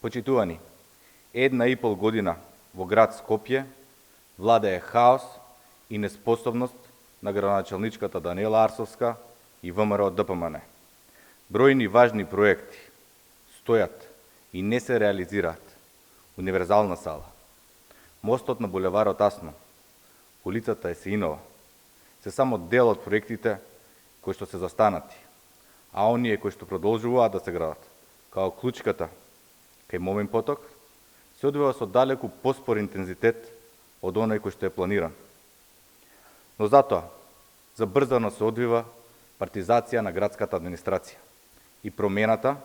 Почитувани, 1,5 година во град Скопје владее хаос и неспособност на градоначалничката Даниела Арсовска и ВМРО ДПМН. Бројни важни проекти стојат и не се реализираат. Универзална сала, мостот на булеварот Асно, улицата Есеинова, се само дел од проектите кои што се застанати, а оние кои што продолжуваат да се градат, као Клучката кај Момин поток, се одвива со далеку поспор интензитет од оној кој што е планиран. Но затоа, забрзано се одвива партизација на градската администрација и промената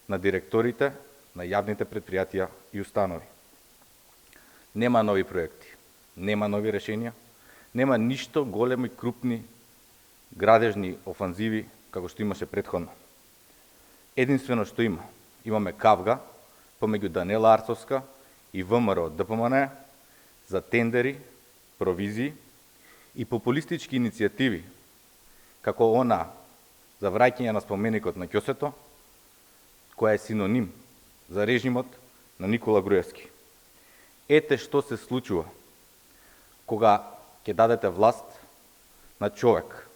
на директорите на јавните предпријатија и установи. Нема нови проекти, нема нови решенија, нема ништо големи, крупни, градежни офанзиви како што имаше претходно. Единствено што имаме кавга помеѓу Даниела Арсовска и ВМРО ДПМН за тендери, провизии и популистички иницијативи, како она за враќање на споменикот на Ќосето, која е синоним за режимот на Никола Груевски. Ете што се случува кога ќе дадете власт на човек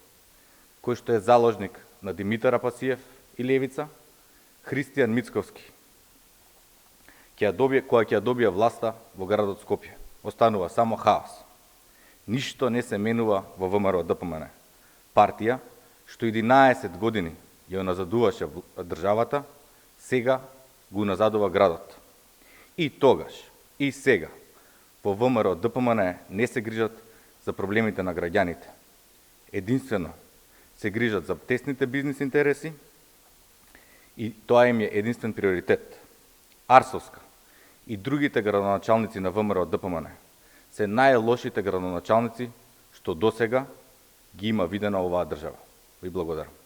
кој што е заложник на Димитар Апасиев и Левица, Христијан Мицковски, која ќе добие власта во градот Скопје. Останува само хаос. Ништо не се менува во ВМРО ДПМН. Партија што 11 години ја назадуваше државата, сега го назадува градот. И тогаш, и сега, во ВМРО ДПМН не се грижат за проблемите на граѓаните. Единствено се грижат за тесните бизнис интереси и тоа им е единствен приоритет. Арсовска и другите градоначалници на ВМРО ДПМН се најлошите градоначалници што досега ги има видено оваа држава. Ви благодарам.